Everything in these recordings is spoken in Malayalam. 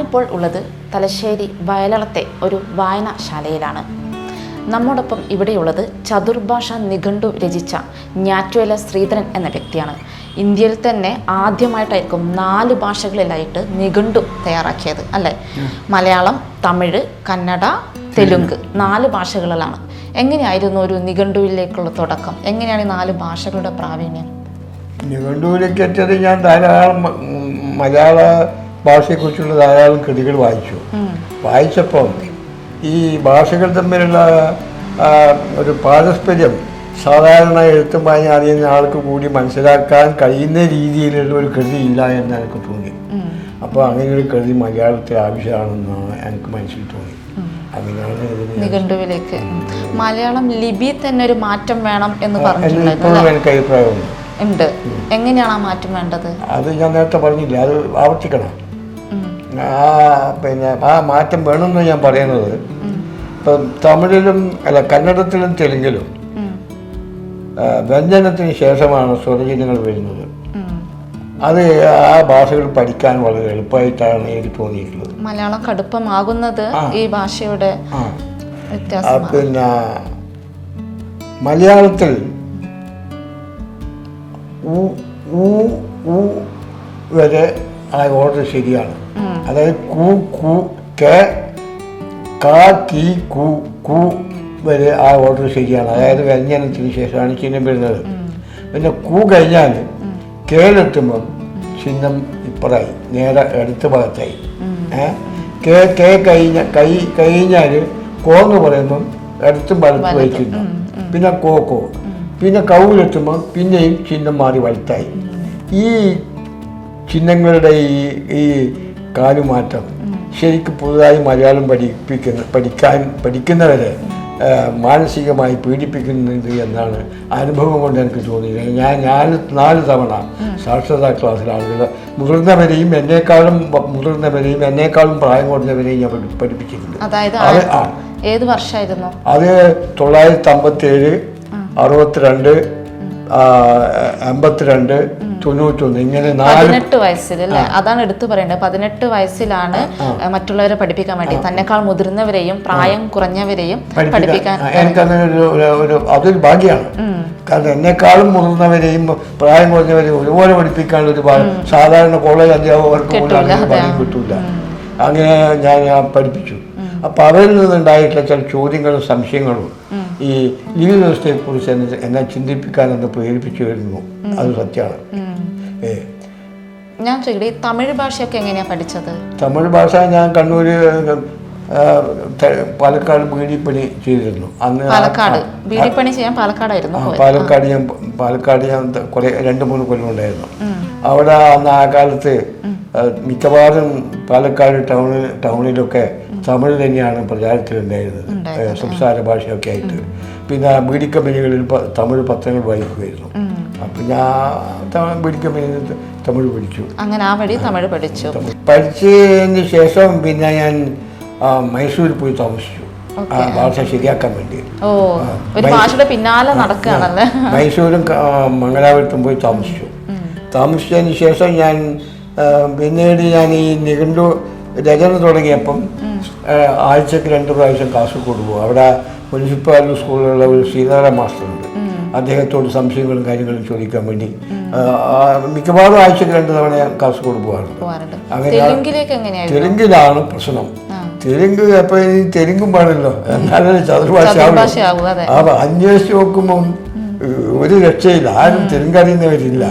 ഞാനിപ്പോൾ ഉള്ളത് തലശ്ശേരി വയലളത്തെ ഒരു വായനശാലയിലാണ്. നമ്മോടൊപ്പം ഇവിടെയുള്ളത് ചതുർഭാഷ നിഘണ്ടു രചിച്ച ഞാറ്റുവേല ശ്രീധരൻ എന്ന വ്യക്തിയാണ്. ഇന്ത്യയിൽ തന്നെ ആദ്യമായിട്ടായിരിക്കും 4 ഭാഷകളിലായിട്ട് നിഘണ്ടു തയ്യാറാക്കിയത് അല്ലേ? മലയാളം, തമിഴ്, കന്നഡ, തെലുങ്ക് 4 ഭാഷകളിലാണ്. എങ്ങനെയായിരുന്നു ഒരു നിഘണ്ടുവിലേക്കുള്ള തുടക്കം? എങ്ങനെയാണ് ഈ 4 ഭാഷകളുടെ പ്രാവീണ്യം? നിഘണ്ടുവിലേക്ക് എത്തിയത് ഞാൻ ധാരാളം മലയാള ഭാഷയെക്കുറിച്ചുള്ള ധാരാളം കൃതികൾ വായിച്ചപ്പം ഈ ഭാഷകൾ തമ്മിലുള്ള ഒരു പാരസ്പര്യം സാധാരണ എഴുത്തും വായന അറിയുന്ന ആൾക്ക് കൂടി മനസ്സിലാക്കാൻ കഴിയുന്ന രീതിയിലുള്ള ഒരു കൃതി ഇല്ല എന്ന് എനിക്ക് തോന്നി. അപ്പോൾ അങ്ങനെ ഒരു കൃതി മലയാളത്തിൽ ആവശ്യമാണെന്നാണ് എനിക്ക് മനസ്സിൽ തോന്നി. അങ്ങനെയാണ് നിഘണ്ടുവിലേക്ക് മലയാളം ലിപി തന്നെ ഒരു മാറ്റം വേണം എന്ന് പറഞ്ഞിട്ടുണ്ടായിരുന്നു. എനിക്ക് അഭിപ്രായമുണ്ട്. എങ്ങനെയാണ് ആ മാറ്റം വേണ്ടത്? അത് ഞാൻ നേരത്തെ പറഞ്ഞില്ല, അത് ആവർത്തിക്കണം. പിന്നെ ആ മാറ്റം വേണമെന്ന് ഞാൻ പറയുന്നത് ഇപ്പം തമിഴിലും കന്നഡത്തിലും തെലുങ്കിലും വ്യഞ്ജനത്തിന് ശേഷമാണ് സ്വരചിഹ്നങ്ങൾ വരുന്നത്. അത് ആ ഭാഷകൾ പഠിക്കാൻ വളരെ എളുപ്പമായിട്ടാണ് എനിക്ക് തോന്നിയിട്ടുള്ളത്. മലയാളം കടുപ്പമാകുന്നത് ഈ ഭാഷയുടെ വ്യത്യാസമാണ്. പിന്നെ മലയാളത്തിൽ വരെ ആ ഓർഡർ ശരിയാണ്. അതായത് കു കു കെ കാ കി കു കു വരെ ആ ഓർഡർ ശരിയാണ്. അതായത് വ്യഞ്ജനത്തിന് ശേഷമാണ് ചിഹ്നം വരുന്നത്. പിന്നെ കു കഴിഞ്ഞാൽ കേലെത്തുമ്പം ചിഹ്നം ഇപ്പറായി, നേരെ അടുത്ത ഭാഗത്തായി. കെ കഴിഞ്ഞാൽ കോന്ന് പറയുമ്പം അടുത്തും വലത്ത് വഹിക്കുന്നു. പിന്നെ കോ പിന്നെ കൗലെത്തുമ്പോൾ പിന്നെയും ചിഹ്നം മാറി വലുത്തായി. ഈ ചിഹ്നങ്ങളുടെ ഈ കാലുമാറ്റം ശരിക്കും പുതുതായി മലയാളം പഠിക്കുന്നവരെ മാനസികമായി പീഡിപ്പിക്കുന്നത് എന്നാണ് അനുഭവം കൊണ്ട് എനിക്ക് തോന്നിയത്. ഞാൻ 4 തവണ സാക്ഷരതാ ക്ലാസ്സിൽ ആളുകൾ മുതിർന്നവരെയും എന്നേക്കാളും പ്രായം കുറഞ്ഞവരെയും ഞാൻ പഠിപ്പിച്ചിട്ടുണ്ട്. ഏത് വർഷമായിരുന്നു അത്? 957, 62, 82, 91 ഇങ്ങനെ 18 വയസ്സിൽ അല്ലേ? അതാണ് എടുത്തു പറയേണ്ടത്. 18 വയസ്സിലാണ് മറ്റുള്ളവരെ പഠിപ്പിക്കാൻ വേണ്ടി തന്നെക്കാൾ മുതിർന്നവരെയും പ്രായം കുറഞ്ഞവരെയും പഠിപ്പിക്കാൻ. എനിക്കങ്ങനെ അതൊരു ഭാഗ്യമാണ്. കാരണം എന്നെക്കാളും മുതിർന്നവരെയും പ്രായം കുറഞ്ഞവരെയും ഒരുപോലെ പഠിപ്പിക്കാനുള്ള ഒരു സാധാരണ കോളേജ് അധ്യാപകർക്ക് പോലും കിട്ടൂല. അങ്ങനെ ഞാൻ പഠിപ്പിച്ചു. അപ്പം അവരിൽ നിന്നുണ്ടായിട്ടുള്ള ചില ചോദ്യങ്ങളും സംശയങ്ങളും ഈ ലിപി വ്യവസ്ഥയെക്കുറിച്ച് എന്നെ ചിന്തിപ്പിക്കാനെന്ന് പ്രേരിപ്പിച്ചു വരുന്നു. അത് സത്യമാണ്. ഞാൻ ചോദിക്കട്ടെ, തമിഴ് ഭാഷയൊക്കെ എങ്ങനെയാണ് പഠിച്ചത്? തമിഴ് ഭാഷ ഞാൻ കണ്ണൂർ പാലക്കാട് ബീഡിപ്പണി ചെയ്തിരുന്നു. അന്ന് ബീഡിപ്പണി ചെയ്യാൻ പാലക്കാടായിരുന്നു. പാലക്കാട് ഞാൻ കുറേ 2-3 കൊല്ലം ഉണ്ടായിരുന്നു. അവിടെ അന്ന് ആ കാലത്ത് മിക്കവാറും പാലക്കാട് ടൗണിലൊക്കെ തമിഴ് തന്നെയാണ് പ്രചാരത്തിലുണ്ടായിരുന്നത്, സംസാര ഭാഷയൊക്കെ ആയിട്ട്. പിന്നെ ബീഡി കമ്പനികളിൽ തമിഴ് പത്രങ്ങൾ വായിക്കുമായിരുന്നു. അപ്പം ഞാൻ ബീഡി കമ്പനിയിൽ തമിഴ് പഠിച്ചു. അങ്ങനെ ആ വഴി തമിഴ് പഠിച്ചതിന് ശേഷം പിന്നെ ഞാൻ മൈസൂരിൽ പോയി താമസിച്ചു, ഭാഷ ശരിയാക്കാൻ വേണ്ടി. പിന്നാലെ നടക്കുകയാണല്ലേ. മൈസൂരും മംഗലാപുരത്തും പോയി താമസിച്ചതിന് ശേഷം ഞാൻ പിന്നീട് ഞാൻ ഈ നിഘണ്ടു രചന തുടങ്ങിയപ്പം ആഴ്ചക്ക് 2 പ്രാവശ്യം കാസർഗോഡ് പോകും. അവിടെ മുനിസിപ്പാലിറ്റി സ്കൂളിലുള്ള ഒരു ശ്രീനാരായണ മാസ്റ്ററുണ്ട്. അദ്ദേഹത്തോട് സംശയങ്ങളും കാര്യങ്ങളും ചോദിക്കാൻ വേണ്ടി മിക്കവാറും ആഴ്ചക്ക് 2 തവണ ഞാൻ കാസർഗോഡ് പോകാറുണ്ട്. അങ്ങനെ തെലുങ്കിലാണ് പ്രശ്നം. തെലുങ്ക് അപ്പോൾ ഈ തെലുങ്കും പാടില്ലോ, എന്നാലും ചതുർഭാഷ. അപ്പം അന്വേഷിച്ച് നോക്കുമ്പം ഒരു രക്ഷയില്ല, ആരും തെലുങ്ക് അറിയുന്നവരില്ല.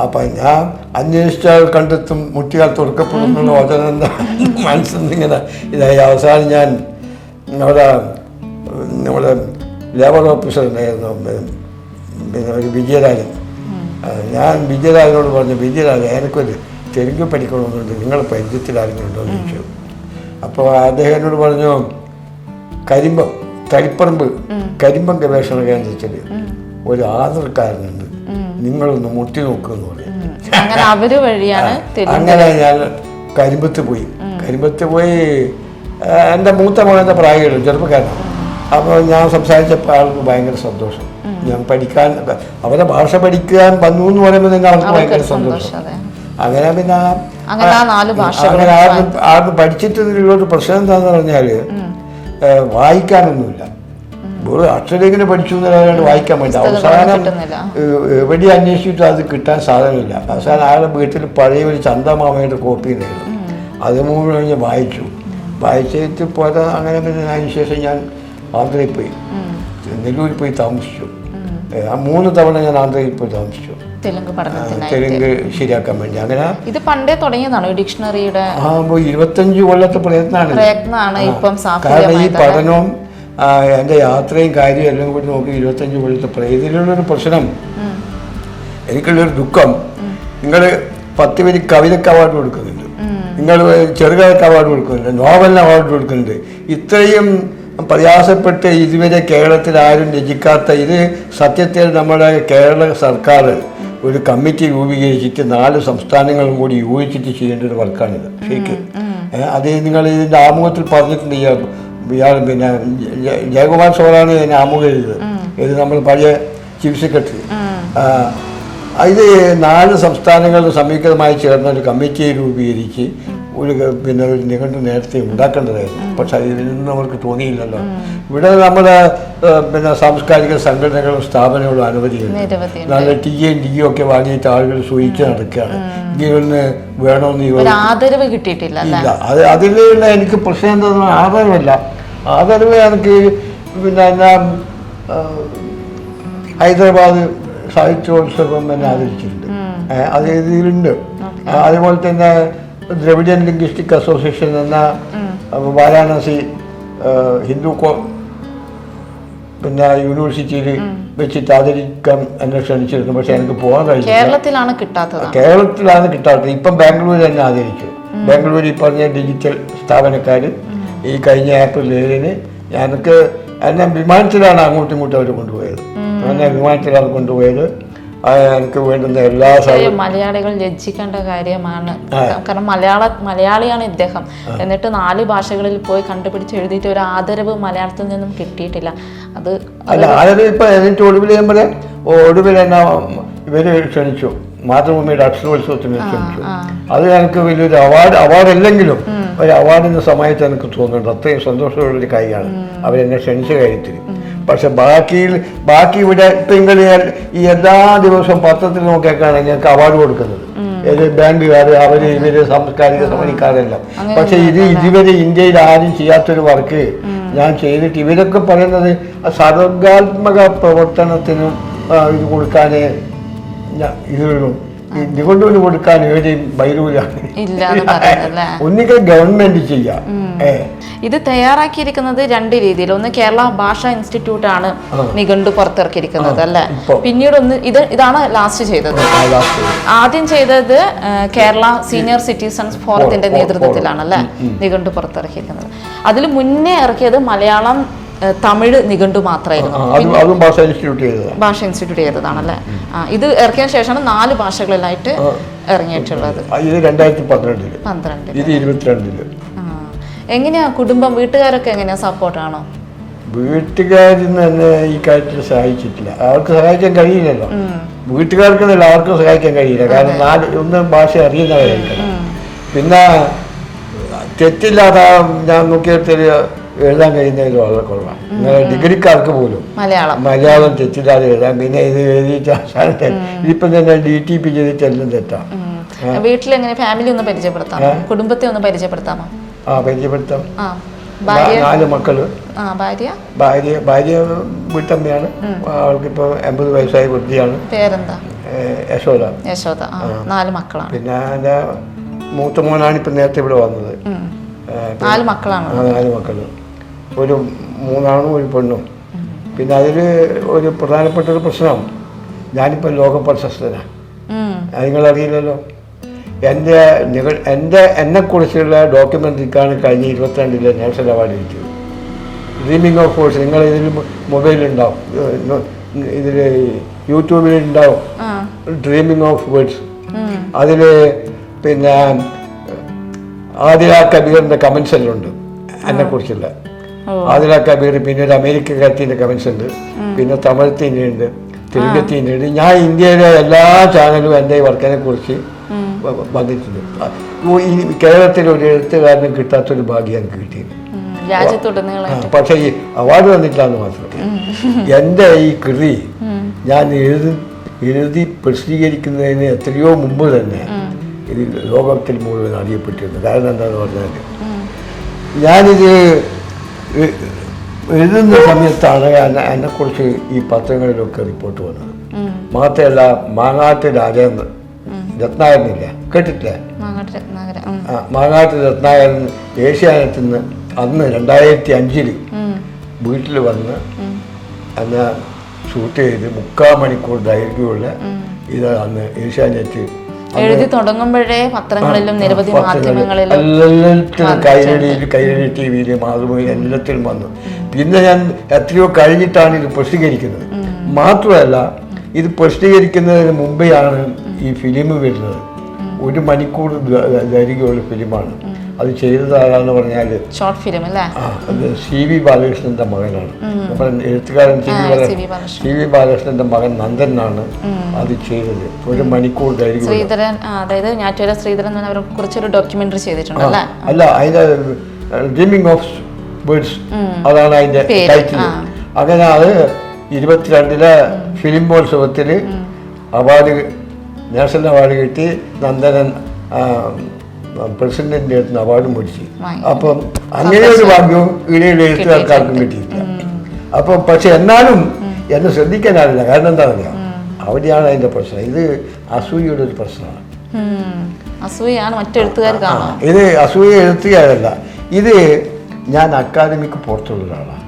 അപ്പം ഞാൻ അന്വേഷിച്ചാൽ കണ്ടെത്തും മുട്ടിയാൽ തുറക്കപ്പെടുന്നുള്ള വചനം എന്താ മനസ്സിൽ നിന്നിങ്ങനെ ഇതായി. അവസാനം ഞാൻ നമ്മുടെ ലേബർ ഓഫീസർ ഉണ്ടായിരുന്നു, പിന്നെ ഒരു വിജയരാജൻ. ഞാൻ വിജയരാജനോട് പറഞ്ഞു, വിജയരാജൻ എനിക്കൊരു തെലുങ്ക് പഠിക്കണമെന്നുണ്ട്, നിങ്ങളുടെ പരിചയത്തിൽ ആരെങ്കിലും ഉണ്ടോ എന്ന് ചോദിച്ചു. അപ്പോൾ അദ്ദേഹം എന്നോട് പറഞ്ഞു, തളിപ്പറമ്പ് കരിമ്പം ഗവേഷണ കേന്ദ്രത്തിൽ ഒരു ആധാർക്കാരനുണ്ട്, നിങ്ങളൊന്ന് മുട്ടി നോക്കുമെന്ന് പറഞ്ഞു. അങ്ങനെ ഞാൻ കരിമ്പത്ത് പോയി. എൻ്റെ മൂത്ത മകൻ്റെ പ്രായമുള്ളൂ, ചെറുപ്പക്കാരനാണ്. അപ്പോൾ ഞാൻ സംസാരിച്ചപ്പോൾ ആൾക്ക് ഭയങ്കര സന്തോഷം. ഞാൻ അവരെ ഭാഷ പഠിക്കാൻ വന്നു എന്ന് പറയുമ്പോൾ തന്നെ അവർക്ക് ഭയങ്കര സന്തോഷം. അങ്ങനെ പിന്നെ അങ്ങനെ ആ 4 ഭാഷകൾ അങ്ങനെ ആർക്കും പഠിച്ചിട്ടുള്ളൊരു പ്രശ്നം എന്താന്ന് പറഞ്ഞാൽ വായിക്കാനൊന്നുമില്ല. ഒരു അക്ഷരങ്ങനെ പഠിച്ചു എന്നല്ലാണ്ട് വായിക്കാൻ പറ്റില്ല. അവസാനം എവിടെ അന്വേഷിച്ചിട്ടും അത് കിട്ടാൻ സാധനമില്ല. അവസാനം ആളുടെ വീട്ടിൽ പഴയ ഒരു ചന്ദമാമയുടെ കോപ്പി ഉണ്ടായിരുന്നു. അത് മുഴുവൻ ഞാൻ വായിച്ചിട്ട് പോയത്. അങ്ങനെ പിന്നെ അതിന് ശേഷം ഞാൻ ആന്ധ്രയിൽ പോയി, നെല്ലൂരിൽ പോയി താമസിച്ചു. 3 തവണ ഞാൻ ആന്ധ്രയിൽ പോയി താമസിച്ചു, തെലുങ്ക് ശരിയാക്കാൻ വേണ്ടി. അങ്ങനെ ഇത് പണ്ടേ തുടങ്ങിയതാണോ ഡിക്ഷണറിയുടെ? 25 കൊല്ലത്തെ പ്രയത്നമാണ്. കാരണം ഈ പഠനവും എൻ്റെ യാത്രയും കാര്യവും എല്ലാം കൂടി നോക്കി 25 കൊല്ലത്തെ ഇതിലുള്ളൊരു പ്രശ്നം, എനിക്കുള്ളൊരു ദുഃഖം, നിങ്ങൾ 10 പേര് കവിതയ്ക്ക് അവാർഡ് കൊടുക്കുന്നുണ്ട്, നിങ്ങൾ ചെറുകഥയ്ക്ക് അവാർഡ് കൊടുക്കുന്നുണ്ട്, നോവലിന് അവാർഡ് കൊടുക്കുന്നുണ്ട്. ഇത്രയും പ്രയാസപ്പെട്ട് ഇതുവരെ കേരളത്തിൽ ആരും രചിക്കാത്ത ഇത് സത്യത്തിൽ നമ്മുടെ കേരള സർക്കാർ ഒരു കമ്മിറ്റി രൂപീകരിച്ചിട്ട് 4 സംസ്ഥാനങ്ങളും കൂടി യോജിച്ചിട്ട് ചെയ്യേണ്ട ഒരു വർക്കാണിത് ശരിക്കും. അത് നിങ്ങൾ ഇതിൻ്റെ ആമുഖത്തിൽ പറഞ്ഞിട്ടുണ്ട്. ഇയാൾ പിന്നെ ജയകുമാർ സോറാണ് ഇതിനെ ആമുഖം എഴുതിയത്. ഇത് നമ്മൾ പഴയ ചീഫ് സെക്രട്ടറി. ഇത് 4 സംസ്ഥാനങ്ങൾ സംയുക്തമായി ചേർന്ന ഒരു കമ്മിറ്റിയെ രൂപീകരിച്ച് ഒരു നിഘണ്ടു നേരത്തെ ഉണ്ടാക്കേണ്ടതായിരുന്നു. പക്ഷെ ഇതിനൊന്നും അവർക്ക് തോന്നിയില്ലല്ലോ. ഇവിടെ നമ്മുടെ സാംസ്കാരിക സംഘടനകളും സ്ഥാപനങ്ങളും അനവധിയുണ്ട്. നല്ല ടിയും ഒക്കെ വാങ്ങിയിട്ട് ആളുകൾ സൂചിച്ച് നടക്കുകയാണ്. ഇങ്ങനെ വേണമെന്ന് ആദരവ് കിട്ടിയിട്ടില്ല. അതിലുള്ള എനിക്ക് പ്രശ്നം എന്താ, ആദരവല്ല. ആദരവ് എനിക്ക് എന്നാ ഹൈദരാബാദ് സാഹിത്യോത്സവം എന്നെ ആദരിച്ചിട്ടുണ്ട്. അത് ഇതിലുണ്ട്. അതുപോലെ തന്നെ ദ്രവിഡിയൻ ലിംഗ്വിസ്റ്റിക് അസോസിയേഷൻ എന്ന വാരാണസി ഹിന്ദു യൂണിവേഴ്സിറ്റിയിൽ വെച്ചിട്ട് ആദരിക്കാൻ എന്നെ ക്ഷണിച്ചിരുന്നു. പക്ഷെ എനിക്ക് പോകാൻ കഴിഞ്ഞില്ല. കേരളത്തിലാണ് കിട്ടാത്തത്. ഇപ്പം ബാംഗ്ലൂർ തന്നെ ആദരിച്ചു. ബാംഗ്ലൂരിൽ പറഞ്ഞ ഡിജിറ്റൽ സ്ഥാപനക്കാർ ഈ കഴിഞ്ഞ ഏപ്രിൽ 7-ന് എന്നെ വിമാനത്തിലാണ് അങ്ങോട്ടും ഇങ്ങോട്ടും അവർ കൊണ്ടുപോയത്. എന്നെ വിമാനത്തിലാണ് കൊണ്ടുപോയത്. എനിക്ക് വേണ്ടുന്ന എല്ലാ മലയാളികൾ ലജ്ജിക്കേണ്ട കാര്യമാണ്. കാരണം മലയാളിയാണ് ഇദ്ദേഹം. എന്നിട്ട് 4 ഭാഷകളിൽ പോയി കണ്ടുപിടിച്ച് എഴുതിയിട്ട് ഒരു ആദരവ് മലയാളത്തിൽ നിന്നും കിട്ടിയിട്ടില്ല. അത് അല്ല, ആദരവ് ഇപ്പൊ എനിക്ക് ഒടുവിൽ എന്നെ ഇവര് ക്ഷണിച്ചു, മാതൃഭൂമിയുടെ അക്ഷരോത്സവത്തിന് ക്ഷണിച്ചു. അത് എനിക്ക് വലിയൊരു അവാർഡല്ലെങ്കിലും ഒരു അവാർഡിന്റെ സമയത്ത് എനിക്ക് തോന്നുന്നുണ്ട്. അത്രയും സന്തോഷമുള്ളൊരു കാര്യമാണ് അവരെന്നെ ക്ഷണിച്ച കാര്യത്തിൽ. പക്ഷെ ബാക്കി ഇവിടെ ഇപ്പം ഈ എല്ലാ ദിവസവും പത്രത്തിൽ നോക്കിയൊക്കെയാണ് ഞങ്ങൾക്ക് അവാർഡ് കൊടുക്കുന്നത്. ഏത് ബാങ്കുകാർ, ഇവര് സാംസ്കാരിക സമിതിക്കാരെല്ലാം. പക്ഷെ ഇതുവരെ ഇന്ത്യയിൽ ആരും ചെയ്യാത്തൊരു വർക്ക് ഞാൻ ചെയ്തിട്ട് ഇവരൊക്കെ പറയുന്നത് സർഗാത്മക പ്രവർത്തനത്തിനും ഇത് കൊടുക്കാനേ ഇതുള്ളൂ. നിഘണ്ടുവിന് കൊടുക്കാൻ എവിടെയും ബൈരൂരാണ്. ഒന്നിക്കൽ ഗവൺമെന്റ് ചെയ്യാം. ഇത് തയ്യാറാക്കിയിരിക്കുന്നത് 2 രീതിയിൽ. ഒന്ന് കേരള ഭാഷാ ഇൻസ്റ്റിറ്റ്യൂട്ടാണ് നിഘണ്ടു പുറത്തിറക്കിയിരിക്കുന്നത് അല്ലേ. പിന്നീട് ഇതാണ് ലാസ്റ്റ് ചെയ്തത്. ആദ്യം ചെയ്തത് കേരള സീനിയർ സിറ്റിസൺസ് ഫോറത്തിന്റെ നേതൃത്വത്തിലാണ് അല്ലേ നിഘണ്ടു പുറത്തിറക്കിയിരിക്കുന്നത്. അതിൽ മുന്നേ ഇറക്കിയത് മലയാളം, തമിഴ് നിഘണ്ടു മാത്രമായിരുന്നു. ഭാഷ ഇൻസ്റ്റിറ്റ്യൂട്ട് ചെയ്തതാണല്ലേ. ഇത് ഇറക്കിയ ശേഷമാണ് 4 ഭാഷകളിലായിട്ട് ഇറങ്ങിയിട്ടുള്ളത്. 2012. എങ്ങനെയാ കുടുംബം, വീട്ടുകാരൊക്കെ എങ്ങനെയാ സപ്പോർട്ടാണോ? വീട്ടുകാരിൽ തന്നെ ഈ കാര്യത്തിൽ സഹായിച്ചിട്ടില്ല. അവർക്ക് സഹായിക്കാൻ കഴിയില്ലല്ലോ. വീട്ടുകാർക്കെന്നല്ല, ആർക്കും സഹായിക്കാൻ കഴിയില്ല. കാരണം 1 ഭാഷ അറിയുന്നവരായിരിക്കണം. പിന്നെ തെറ്റില്ലാതെ ഞാൻ നോക്കിയിട്ട് എഴുതാൻ കഴിയുന്നതിൽ വളരെ കുറവാണ്. ഡിഗ്രിക്കാർക്ക് പോലും മലയാളം തെറ്റില്ലാതെ എഴുതാം. പിന്നെ ഇത് എഴുതിയിട്ട് ഇപ്പം തന്നെ DTP ചെയ്തിട്ട് എല്ലാം തെറ്റാം. വീട്ടിലെങ്ങനെ ഫാമിലി ഒന്ന് പരിചയപ്പെടുത്താം, കുടുംബത്തെ ഒന്ന് പരിചയപ്പെടുത്താമോ? പരിചയപ്പെടുത്താം. 4 മക്കള്. ഭാര്യ വീട്ടമ്മയാണ്. അവൾക്കിപ്പോ 80 വയസ്സായ വൃത്തിയാണ്. പേരെന്താ? യശോദ. 4 മക്കളാണ്. പിന്നെ എൻ്റെ മൂത്ത മോനാണ് ഇപ്പൊ നേരത്തെ ഇവിടെ വന്നത്. 4 മക്കളാണ്. 4 മക്കള്, ഒരു 3 ആണും 1 പെണ്ണും. പിന്നെ അതിൽ ഒരു പ്രധാനപ്പെട്ട ഒരു പ്രശ്നം, ഞാനിപ്പോൾ ലോക പ്രശസ്തനാണ്. നിങ്ങളറിയില്ലല്ലോ. എന്നെക്കുറിച്ചുള്ള ഡോക്യുമെൻ്ററിക്കാണ് കഴിഞ്ഞ 22-ലെ നാഷണൽ അവാർഡ് കിട്ടിയത്. Dreaming of words. നിങ്ങൾ ഇതിൽ മൊബൈലുണ്ടാവും, ഇതിൽ യൂട്യൂബിലുണ്ടാവും. Dreaming of words. അതിൽ പിന്നെ ആദില കബീറിൻ്റെ കമൻസ് എല്ലാം ഉണ്ട് എന്നെക്കുറിച്ചുള്ള. ആദില കബീർ, പിന്നെ ഒരു അമേരിക്കക്കാരത്തിൻ്റെ കമൻസ് ഉണ്ട്, പിന്നെ തമിഴത്തിൻ്റെ ഉണ്ട്, തെലുങ്കത്തിൻ്റെ ഉണ്ട്. ഞാൻ ഇന്ത്യയിലെ എല്ലാ ചാനലും എൻ്റെ വർക്കിനെ കുറിച്ച് വന്നിട്ടുണ്ട്. ഈ കേരളത്തിൽ ഒരു എഴുത്തുകാരനും കിട്ടാത്തൊരു ഭാഗ്യം എനിക്ക് കിട്ടിയത്. പക്ഷേ ഈ അവാർഡ് തന്നിട്ടില്ലാന്ന് മാത്രം. എൻ്റെ ഈ കൃതി ഞാൻ എഴുതി പ്രസിദ്ധീകരിക്കുന്നതിന് എത്രയോ മുമ്പ് തന്നെ ഇത് ലോകത്തിൽ മുഴുവൻ അറിയപ്പെട്ടിരുന്നു. കാരണം എന്താണെന്ന് പറഞ്ഞാൽ ഞാനിത് എഴുതുന്ന സമയത്താണ് എന്നെക്കുറിച്ച് ഈ പത്രങ്ങളിലൊക്കെ റിപ്പോർട്ട് വന്നത്. മാത്രമല്ല മാങ്ങാട്ട് രാജേന്ദ്രൻ രത്നാകരനില്ല, കേട്ടിട്ടില്ല? മാങ്ങാട്ട് രത്നാകരൻ ഏഷ്യാനെറ്റിൽ നിന്ന് അന്ന് 2005 വീട്ടിൽ വന്ന് അന്ന് ഷൂട്ട് ചെയ്ത് 3/4 മണിക്കൂർ ദൈർഘ്യമുള്ള ഇത് അന്ന് ഏഷ്യാനെറ്റ് എഴുതി തുടങ്ങുമ്പോഴേ പത്രങ്ങളിലും നിരവധി മാധ്യമങ്ങളിലും എല്ലാത്തിലും കൈരളി TV-യിൽ മാതൃഭൂമിയിൽ എല്ലാത്തിലും വന്നു. പിന്നെ ഞാൻ എത്രയോ കഴിഞ്ഞിട്ടാണ് ഇത് പ്രസിദ്ധീകരിക്കുന്നത്. മാത്രമല്ല ഇത് പ്രസിദ്ധീകരിക്കുന്നതിന് മുമ്പെയാണ് ഈ ഫിലിം വരുന്നത്. 1 മണിക്കൂർ ദൈർഘ്യമുള്ള ഫിലിമാണ്. അത് ചെയ്തത് ആരാന്ന് പറഞ്ഞാൽ ഷോർട്ട് ഫിലിം അല്ലേ? അത് CV ബാലകൃഷ്ണന്റെ മകനാണ്. നമ്മുടെ എഴുത്തുകാരൻ CV ബാലകൃഷ്ണന്റെ മകൻ നന്ദനാണ് അത് ചെയ്തത്. 1 മണിക്കൂർ ദൈർഘ്യം. ശ്രീധരൻ, അതായത് ഞാറ്റുവേല ശ്രീധരൻ അവരെ കുറിച്ചൊരു ഡോക്യുമെന്ററി ചെയ്തിട്ടുണ്ട് അല്ലേ? അല്ല, അതിന്റെ ഡ്രീമിംഗ് ഓഫ് ബേർഡ്സ് അതാണ് അതിന്റെ ടൈറ്റിൽ. അങ്ങനെ അത് 22 ഫിലിമോത്സവത്തിൽ അവാർഡ്, നാഷണൽ അവാർഡ് കിട്ടി. നന്ദനൻ പ്രസിഡന്റിന്റെ അടുത്ത് നിന്ന് അവാർഡ് മേടിച്ചു. അപ്പം അങ്ങനെ ഒരു ഭാഗ്യവും ഇടയിൽ എഴുത്തുകാർക്കാർക്കും കിട്ടിയില്ല. അപ്പം പക്ഷെ എന്നാലും എന്നെ ശ്രദ്ധിക്കാനാവില്ല. കാരണം എന്താ പറയുക, അവിടെയാണ് അതിന്റെ പ്രശ്നം. ഇത് അസൂയയുടെ ഒരു പ്രശ്നമാണ്. അസൂയാണ് മറ്റെഴുത്തുകാർ. ഇത് അസൂയ എഴുത്തുകാരല്ല, ഇത് ഞാൻ അക്കാദമിക്ക് പുറത്തുള്ള ഒരാളാണ്.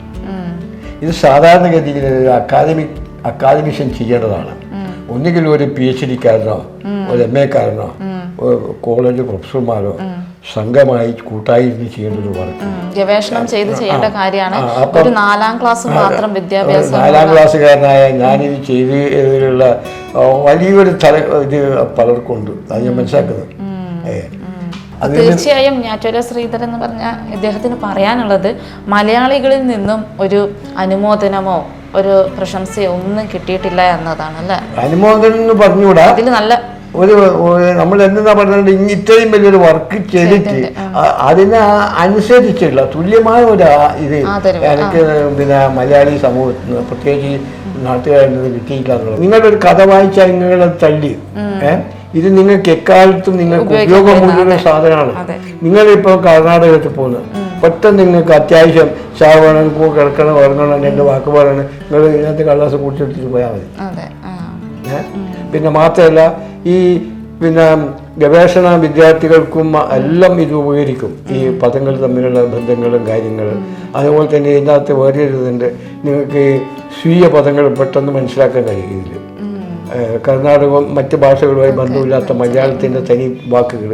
ഇത് സാധാരണഗതിയിൽ അക്കാദമിഷ്യൻ ചെയ്യേണ്ടതാണ്. ഒന്നുകിൽ ഒരു PhD-കാരനോ ഒരു MA-കാരനോ കോളേജ് പ്രൊഫസർമാരോ സംഘമായി കൂട്ടായി ഇരുന്ന് ചെയ്യേണ്ട ഒരു വർക്ക്, ഗവേഷണം ചെയ്യേണ്ട കാര്യമാണ്. ഒരു 4ാം ക്ലാസ് മാത്രം വിദ്യാഭ്യാസം. 4ാം ക്ലാസ്സുകാരനായ ഞാനിത് ചെയ്തതിലുള്ള വലിയൊരു ഇത് പലർക്കും ഉണ്ട്. അത് ഞാൻ മനസ്സിലാക്കുന്നത്. തീർച്ചയായും ഞാറ്റുവേല ശ്രീധരൻ എന്ന് പറഞ്ഞാൽ ഇദ്ദേഹത്തിന് പറയാനുള്ളത് മലയാളികളിൽ നിന്നും ഒരു അനുമോദനമോ ഒരു പ്രശംസയോ ഒന്നും കിട്ടിയിട്ടില്ല എന്നതാണ് അല്ലേ? അനുമോദനം എന്ന് പറഞ്ഞുകൂടാ, അതിൽ നല്ല ഒരു നമ്മൾ എന്താ പറഞ്ഞത്, ഇത്രയും വലിയൊരു വർക്ക് ചെയ്തിട്ട് അതിന് അനുസരിച്ചുള്ള തുല്യമായ ഒരു ഇത് എനിക്ക് പിന്നെ മലയാളി സമൂഹത്തിന് പ്രത്യേകിച്ച് നാട്ടുകാരിൽ നിന്ന് കിട്ടിയില്ല എന്നുള്ളത്. നിങ്ങളുടെ ഒരു കഥ വായിച്ചാൽ നിങ്ങളെ തള്ളി ഇത് നിങ്ങൾക്ക് എക്കാലത്തും നിങ്ങൾക്ക് ഉപയോഗമുള്ള സാധനമാണ്. നിങ്ങളിപ്പോൾ കർണാടകത്തിൽ പോകുന്നത് പെട്ടെന്ന് നിങ്ങൾക്ക് അത്യാവശ്യം ചാവണം, കിടക്കണം, ഉറങ്ങണം, എൻ്റെ വാക്ക് പറയണം, നിങ്ങൾ ഇതിനകത്ത് കള്ളാസ് കുടിച്ചെടുത്തിട്ട് പോയാൽ മതി. പിന്നെ മാത്രമല്ല ഈ പിന്നെ ഗവേഷണ വിദ്യാർത്ഥികൾക്കും എല്ലാം ഇത് ഉപകരിക്കും. ഈ പദങ്ങൾ തമ്മിലുള്ള ബന്ധങ്ങളും കാര്യങ്ങളും. അതുപോലെ തന്നെ ഇതിനകത്ത് വേറെ ഇതുണ്ട്, നിങ്ങൾക്ക് സ്വീയ പദങ്ങൾ പെട്ടെന്ന് മനസ്സിലാക്കാൻ കഴിയും. ഇതിൽ കർണാടകവും മറ്റ് ഭാഷകളുമായി ബന്ധമില്ലാത്ത മലയാളത്തിൻ്റെ തനി വാക്കുകൾ,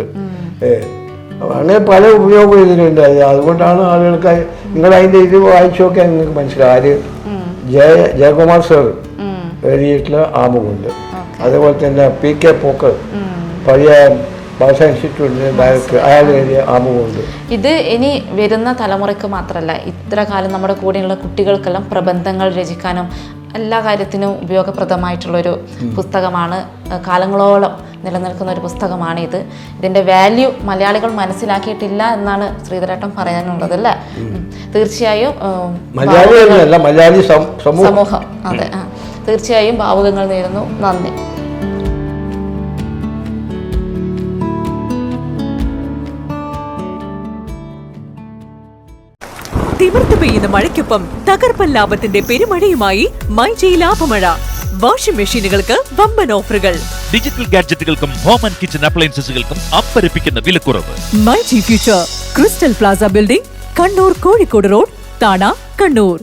അങ്ങനെ പല ഉപയോഗം ഇതിലുണ്ട്. അതുകൊണ്ടാണ് ആളുകൾക്ക് നിങ്ങൾ അതിൻ്റെ ഇത് വായിച്ചു നോക്കിയാൽ നിങ്ങൾക്ക് മനസ്സിലാവും. ആര് ജയകുമാർ സർ എഴുതിയിട്ടുള്ള ആമുഖമുണ്ട്. അതുപോലെ തന്നെ PK പോക്കർ പഴയ ഭാഷാ ഇൻസ്റ്റിറ്റ്യൂട്ടിൻ്റെ ഡയറക്ടർ, അയാൾ എഴുതിയ ആമുഖമുണ്ട്. ഇത് ഇനി വരുന്ന തലമുറയ്ക്ക് മാത്രമല്ല, ഇത്ര കാലം നമ്മുടെ കൂടെയുള്ള കുട്ടികൾക്കെല്ലാം പ്രബന്ധങ്ങൾ രചിക്കാനും എല്ലാ കാര്യത്തിനും ഉപയോഗപ്രദമായിട്ടുള്ളൊരു പുസ്തകമാണ്. കാലങ്ങളോളം നിലനിൽക്കുന്ന ഒരു പുസ്തകമാണ് ഇത്. ഇതിൻ്റെ വാല്യൂ മലയാളികൾ മനസ്സിലാക്കിയിട്ടില്ല എന്നാണ് ശ്രീധരേട്ടൻ പറയാനുള്ളത് അല്ലേ? തീർച്ചയായും മലയാളി സമൂഹം, അതെ, തീർച്ചയായും ഭാവുകങ്ങൾ നേരുന്നു. നന്ദി. തിമിർത്ത് പെയ്യുന്ന മഴയ്ക്കൊപ്പം തകർപ്പൻ ലാഭത്തിന്റെ പെരുമഴയുമായി മൈജി ലാഭമഴ. വാഷിംഗ് മെഷീനുകൾക്ക് വമ്പൻ ഓഫറുകൾ. ഡിജിറ്റൽ ഗാഡ്ജറ്റുകൾക്കും ഹോം ആൻഡ് കിച്ചൺ അപ്ലയൻസസുകൾക്കും അമ്പരപ്പിക്കുന്ന വിലക്കുറവ്. MyG future, crystal plaza building, Kannur, Kozhikode road, Thana, Kannur.